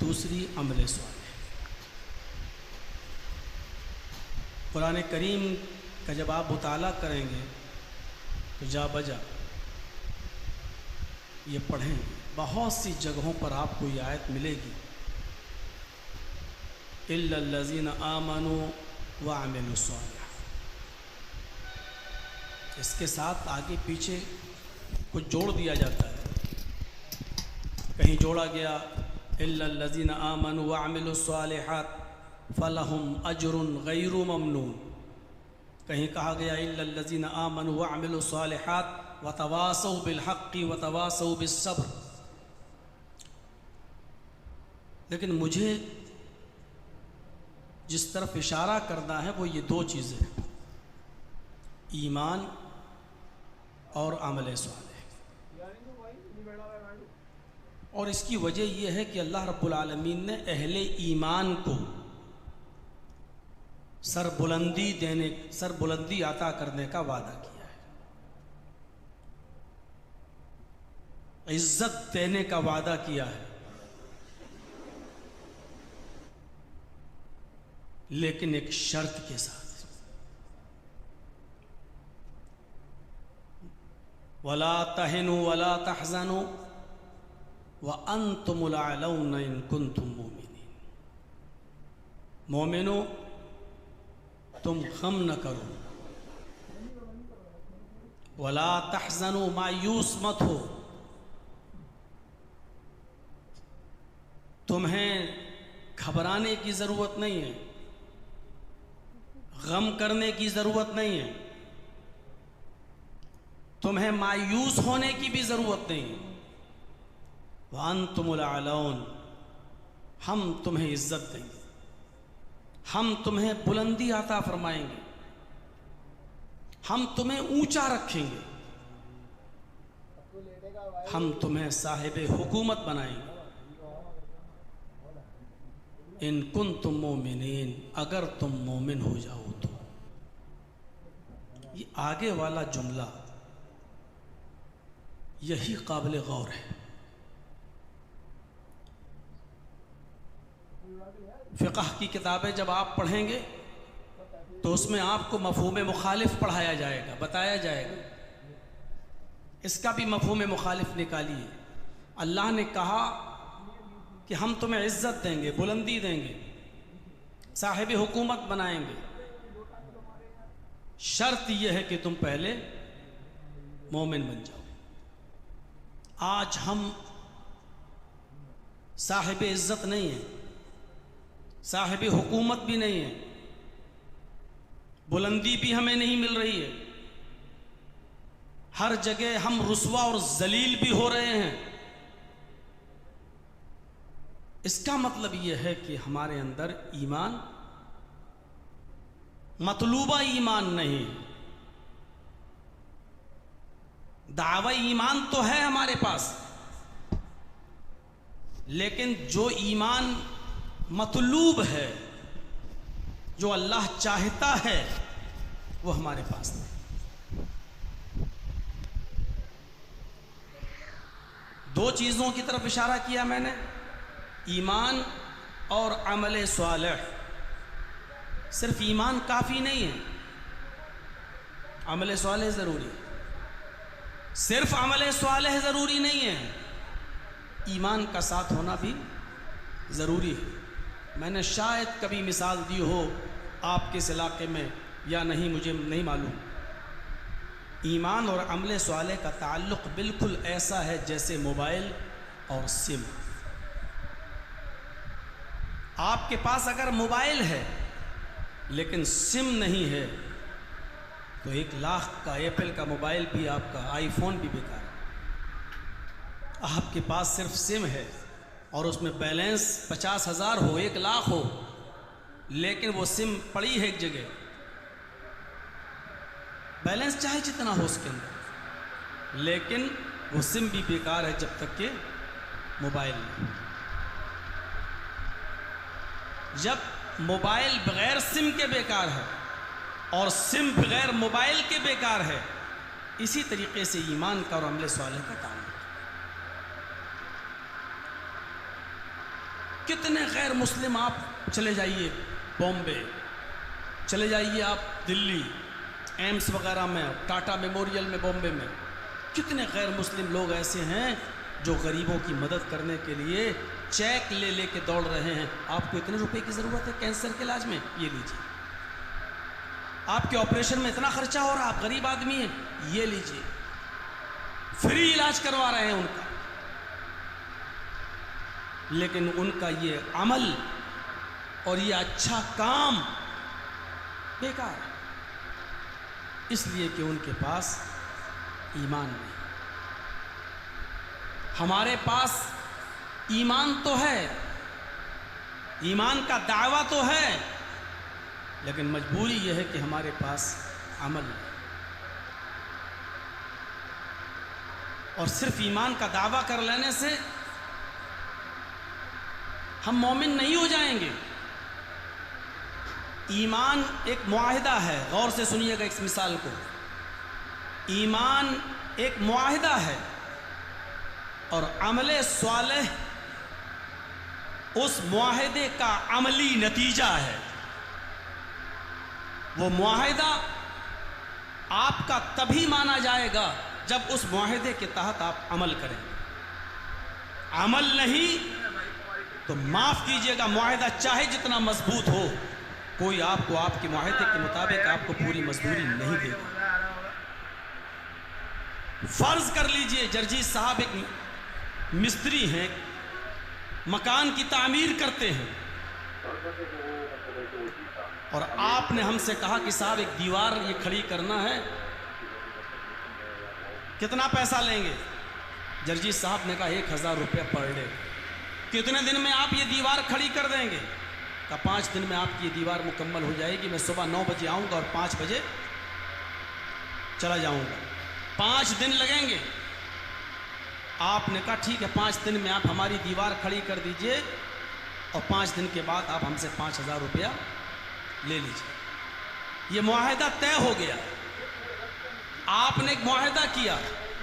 دوسری عمل صالح۔ قرآن کریم کا جب آپ مطالعہ کریں گے تو جا بجا یہ پڑھیں گے، بہت سی جگہوں پر آپ کو یہ آیت ملے گی، الا الذین آمنوا وعملوا الصالحات۔ اس کے ساتھ آگے پیچھے کچھ جوڑ دیا جاتا ہے، کہیں جوڑا گیا الا الذین آمنوا وعملوا الصالحات فلہم اجر غیر ممنون، کہیں کہا گیا الا الذین آمنوا وعملوا الصالحات وتواصوا بالحق وتواصوا بالصبر۔ لیکن مجھے جس طرف اشارہ کرنا ہے وہ یہ دو چیزیں ہیں، ایمان اور عمل صالح۔ اور اس کی وجہ یہ ہے کہ اللہ رب العالمین نے اہل ایمان کو سربلندی عطا کرنے کا وعدہ کیا ہے، عزت دینے کا وعدہ کیا ہے، لیکن ایک شرط کے ساتھ، وَلَا تَهِنُوا وَلَا تَحْزَنُوا وَأَنْتُمُ الْأَعْلَوْنَ إِن كُنتُم مُؤْمِنِينَ۔ مومنو تم غم نہ کرو، وَلَا تَحْزَنُوا مایوس مت ہو، تمہیں گھبرانے کی ضرورت نہیں ہے، غم کرنے کی ضرورت نہیں ہے، تمہیں مایوس ہونے کی بھی ضرورت نہیں ہے۔ وَأَنْتُمُ الْأَعْلَوْنَ، ہم تمہیں عزت دیں گے، ہم تمہیں بلندی عطا فرمائیں گے، ہم تمہیں اونچا رکھیں گے، ہم تمہیں صاحب حکومت بنائیں گے۔ ان کنتم مومنین، اگر تم مومن ہو جاؤ تو۔ یہ آگے والا جملہ یہی قابل غور ہے۔ فقہ کی کتابیں جب آپ پڑھیں گے تو اس میں آپ کو مفہوم مخالف پڑھایا جائے گا، بتایا جائے گا، اس کا بھی مفہوم مخالف نکالیے۔ اللہ نے کہا کہ ہم تمہیں عزت دیں گے، بلندی دیں گے، صاحب حکومت بنائیں گے، شرط یہ ہے کہ تم پہلے مومن بن جاؤ۔ آج ہم صاحب عزت نہیں ہیں، صاحب حکومت بھی نہیں ہے، بلندی بھی ہمیں نہیں مل رہی ہے، ہر جگہ ہم رسوا اور ذلیل بھی ہو رہے ہیں۔ اس کا مطلب یہ ہے کہ ہمارے اندر ایمان، مطلوبہ ایمان نہیں، دعوی ایمان تو ہے ہمارے پاس، لیکن جو ایمان مطلوب ہے، جو اللہ چاہتا ہے، وہ ہمارے پاس نہیں۔ دو چیزوں کی طرف اشارہ کیا میں نے، ایمان اور عمل صالح۔ صرف ایمان کافی نہیں ہے، عمل صالح ضروری ہے۔ صرف عمل صالح ضروری نہیں ہے، ایمان کا ساتھ ہونا بھی ضروری ہے۔ میں نے شاید کبھی مثال دی ہو آپ کے اس علاقے میں یا نہیں، مجھے نہیں معلوم۔ ایمان اور عمل صالح کا تعلق بالکل ایسا ہے جیسے موبائل اور سم۔ آپ کے پاس اگر موبائل ہے لیکن سم نہیں ہے تو 1,00,000 کا ایپل کا موبائل بھی، آپ کا آئی فون بھی بیکار ہے۔ آپ کے پاس صرف سم ہے اور اس میں بیلنس 50,000 ہو، 1,00,000 ہو، لیکن وہ سم پڑی ہے ایک جگہ، بیلنس چاہے جتنا ہو اس کے اندر، لیکن وہ سم بھی بیکار ہے جب تک کہ موبائل نہیں۔ جب موبائل بغیر سم کے بیکار ہے اور سم بغیر موبائل کے بیکار ہے، اسی طریقے سے ایمان کا اور عمل صالح کا تعلق۔ کتنے غیر مسلم، آپ چلے جائیے بامبے، چلے جائیے آپ دلی ایمس وغیرہ میں، ٹاٹا میموریل میں، بامبے میں، کتنے غیر مسلم لوگ ایسے ہیں جو غریبوں کی مدد کرنے کے لیے چیک لے لے کے دوڑ رہے ہیں. آپ کو اتنے روپے کی ضرورت ہے کینسر کے علاج میں، یہ لیجیے. آپ کے آپریشن میں اتنا خرچہ ہو رہا، آپ غریب آدمی ہیں، یہ لیجیے. فری علاج کروا رہے ہیں ان کا. لیکن ان کا یہ عمل اور یہ اچھا کام بیکار ہے، اس لیے کہ ان کے پاس ایمان نہیں. ہمارے پاس ایمان تو ہے، ایمان کا دعویٰ تو ہے، لیکن مجبوری یہ ہے کہ ہمارے پاس عمل نہیں. اور صرف ایمان کا دعویٰ کر لینے سے ہم مومن نہیں ہو جائیں گے. ایمان ایک معاہدہ ہے، غور سے سنیے گا اس مثال کو. ایمان ایک معاہدہ ہے اور عمل صالح اس معاہدے کا عملی نتیجہ ہے. وہ معاہدہ آپ کا تبھی مانا جائے گا جب اس معاہدے کے تحت آپ عمل کریں. عمل نہیں تو معاف کیجئے گا، معاہدہ چاہے جتنا مضبوط ہو، کوئی آپ کو آپ کے معاہدے کے مطابق آپ کو پوری مزدوری نہیں دے گا. فرض کر لیجئے جرجیت صاحب ایک مستری ہیں، مکان کی تعمیر کرتے ہیں، اور آپ نے ہم سے کہا کہ صاحب ایک دیوار یہ کھڑی کرنا ہے، کتنا پیسہ لیں گے؟ جرجیت صاحب نے کہا 1000 روپے پر ڈے. کتنے دن میں آپ یہ دیوار کھڑی کر دیں گے؟ کہا 5 دن میں آپ کی یہ دیوار مکمل ہو جائے گی. میں صبح 9 بجے آؤں گا اور 5 بجے چلا جاؤں گا. 5 دن لگیں گے. آپ نے کہا ٹھیک ہے، 5 دن میں آپ ہماری دیوار کھڑی کر دیجئے اور 5 دن کے بعد آپ ہم سے 5000 روپیہ لے لیجئے. یہ معاہدہ طے ہو گیا. آپ نے ایک معاہدہ کیا،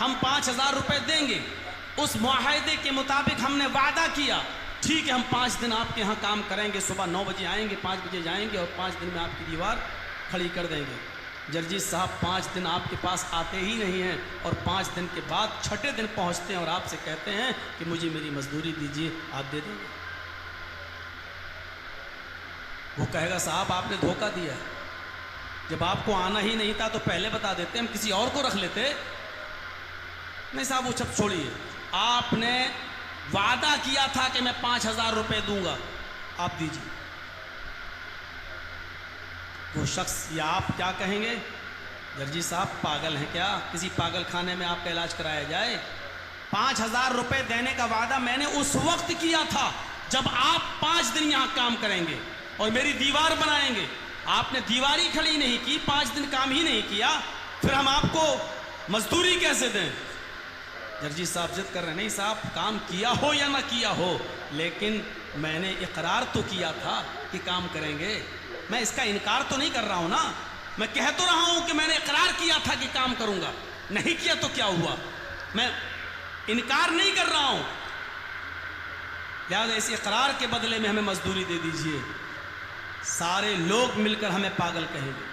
ہم 5000 روپے دیں گے. اس معاہدے کے مطابق ہم نے وعدہ کیا، ٹھیک ہے ہم 5 دن آپ کے ہاں کام کریں گے، صبح 9 بجے آئیں گے، 5 بجے جائیں گے اور 5 دن میں آپ کی دیوار کھڑی کر دیں گے. جرجیت صاحب 5 دن آپ کے پاس آتے ہی نہیں ہیں اور 5 دن کے بعد 6ٹھے دن پہنچتے ہیں اور آپ سے کہتے ہیں کہ مجھے میری مزدوری دیجیے، آپ دے دیں گے؟ وہ کہے گا صاحب آپ نے دھوکہ دیا ہے، جب آپ کو آنا ہی نہیں تھا تو پہلے بتا دیتے، ہم کسی اور کو رکھ لیتے. نہیں صاحب وہ سب چھوڑیے، آپ نے وعدہ کیا تھا کہ میں 5000 روپے دوں گا، آپ دیجیے. وہ شخص یا آپ کیا کہیں گے؟ جرجی صاحب پاگل ہیں کیا؟ کسی پاگل خانے میں آپ کا علاج کرایا جائے؟ 5000 روپے دینے کا وعدہ میں نے اس وقت کیا تھا جب آپ 5 دن یہاں کام کریں گے اور میری دیوار بنائیں گے. آپ نے دیواری کھڑی نہیں کی، 5 دن کام ہی نہیں کیا، پھر ہم آپ کو مزدوری کیسے دیں؟ جرجی صاحب ضد کر رہے ہیں، نہیں صاحب کام کیا ہو یا نہ کیا ہو، لیکن میں نے اقرار تو کیا تھا کہ کام کریں گے. میں اس کا انکار تو نہیں کر رہا ہوں نا، میں کہہ تو رہا ہوں کہ میں نے اقرار کیا تھا کہ کام کروں گا. نہیں کیا تو کیا ہوا؟ میں انکار نہیں کر رہا ہوں. لہٰذا اس اقرار کے بدلے میں ہمیں مزدوری دے دیجئے. سارے لوگ مل کر ہمیں پاگل کہیں گے،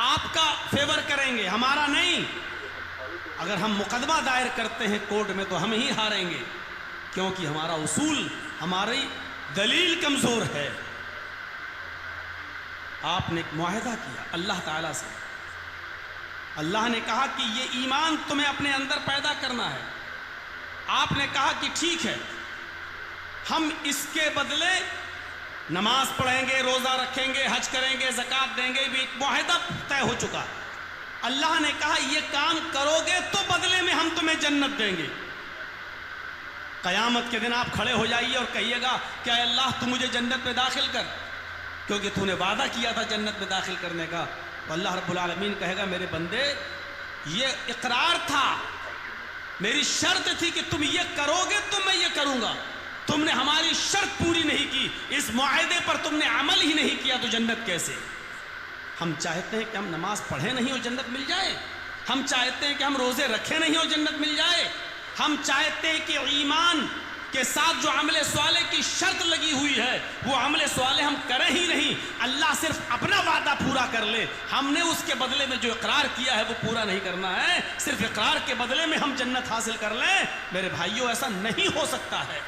آپ کا فیور کریں گے، ہمارا نہیں. اگر ہم مقدمہ دائر کرتے ہیں کورٹ میں تو ہم ہی ہاریں گے، کیونکہ ہمارا اصول، ہماری دلیل کمزور ہے. آپ نے ایک معاہدہ کیا اللہ تعالیٰ سے. اللہ نے کہا کہ یہ ایمان تمہیں اپنے اندر پیدا کرنا ہے. آپ نے کہا کہ ٹھیک ہے، ہم اس کے بدلے نماز پڑھیں گے، روزہ رکھیں گے، حج کریں گے، زکوٰۃ دیں گے. بھی ایک معاہدہ طے ہو چکا. اللہ نے کہا یہ کام کرو گے تو بدلے میں ہم تمہیں جنت دیں گے. قیامت کے دن آپ کھڑے ہو جائیے اور کہیے گا کہ اے اللہ تو مجھے جنت میں داخل کر، کیونکہ تو نے وعدہ کیا تھا جنت میں داخل کرنے کا. تو اللہ رب العالمین کہے گا میرے بندے یہ اقرار تھا، میری شرط تھی کہ تم یہ کرو گے تو میں یہ کروں گا. تم نے ہماری شرط پوری نہیں کی، اس معاہدے پر تم نے عمل ہی نہیں کیا، تو جنت کیسے؟ ہم چاہتے ہیں کہ ہم نماز پڑھیں نہیں اور جنت مل جائے. ہم چاہتے ہیں کہ ہم روزے رکھیں نہیں اور جنت مل جائے. ہم چاہتے ہیں کہ ایمان کے ساتھ جو عمل صالح کی وہ عمل صالح ہم کریں ہی نہیں، اللہ صرف اپنا وعدہ پورا کر لے، ہم نے اس کے بدلے میں جو اقرار کیا ہے وہ پورا نہیں کرنا ہے، صرف اقرار کے بدلے میں ہم جنت حاصل کر لیں، میرے بھائیوں ایسا نہیں ہو سکتا ہے۔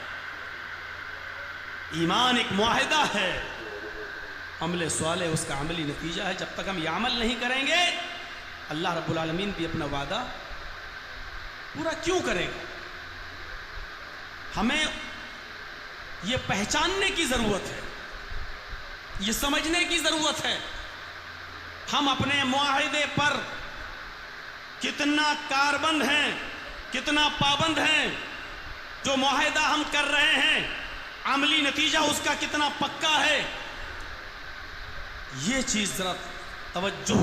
ایمان ایک معاہدہ ہے، عمل صالح اس کا عملی نتیجہ ہے۔ جب تک ہم یہ عمل نہیں کریں گے اللہ رب العالمین بھی اپنا وعدہ پورا کیوں کرے گا؟ ہمیں یہ پہچاننے کی ضرورت ہے، یہ سمجھنے کی ضرورت ہے ہم اپنے معاہدے پر کتنا کاربند ہیں، کتنا پابند ہیں، جو معاہدہ ہم کر رہے ہیں عملی نتیجہ اس کا کتنا پکا ہے۔ یہ چیز ذرا توجہ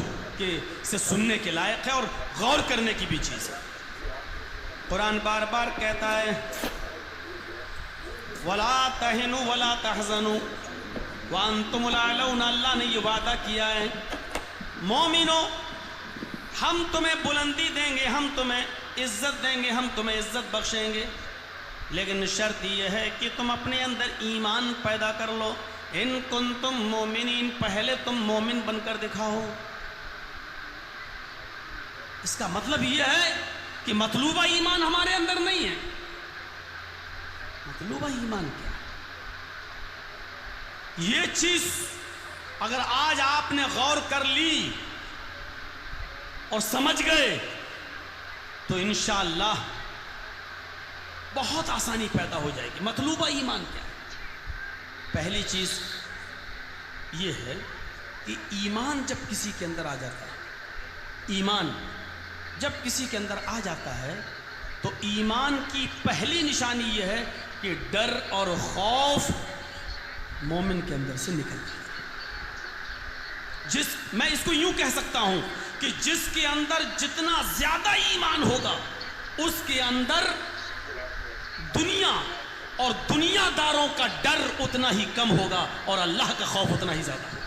سے سننے کے لائق ہے اور غور کرنے کی بھی چیز ہے۔ قرآن بار بار کہتا ہے وَلَا تَهِنُوا وَلَا تَحْزَنُوا وَأَنْتُمُ الْأَعْلَوْنَ، اللہ نے یہ وعدہ کیا ہے مومنو ہم تمہیں بلندی دیں گے، ہم تمہیں عزت دیں گے، ہم تمہیں عزت بخشیں گے، لیکن شرط یہ ہے کہ تم اپنے اندر ایمان پیدا کر لو۔ ان کنتم مومنین، پہلے تم مومن بن کر دکھاؤ۔ اس کا مطلب یہ ہے کہ مطلوبہ ایمان ہمارے اندر نہیں ہے۔ مطلوبہ ایمان کیا ہے؟ یہ چیز اگر آج آپ نے غور کر لی اور سمجھ گئے تو انشاءاللہ بہت آسانی پیدا ہو جائے گی۔ مطلوبہ ایمان کیا ہے؟ پہلی چیز یہ ہے کہ ایمان جب کسی کے اندر آ جاتا ہے، ایمان جب کسی کے اندر آ جاتا ہے تو ایمان کی پہلی نشانی یہ ہے کہ ڈر اور خوف مومن کے اندر سے نکل جاتا ہے۔ میں اس کو یوں کہہ سکتا ہوں کہ جس کے اندر جتنا زیادہ ایمان ہوگا اس کے اندر دنیا اور دنیا داروں کا ڈر اتنا ہی کم ہوگا اور اللہ کا خوف اتنا ہی زیادہ ہوگا۔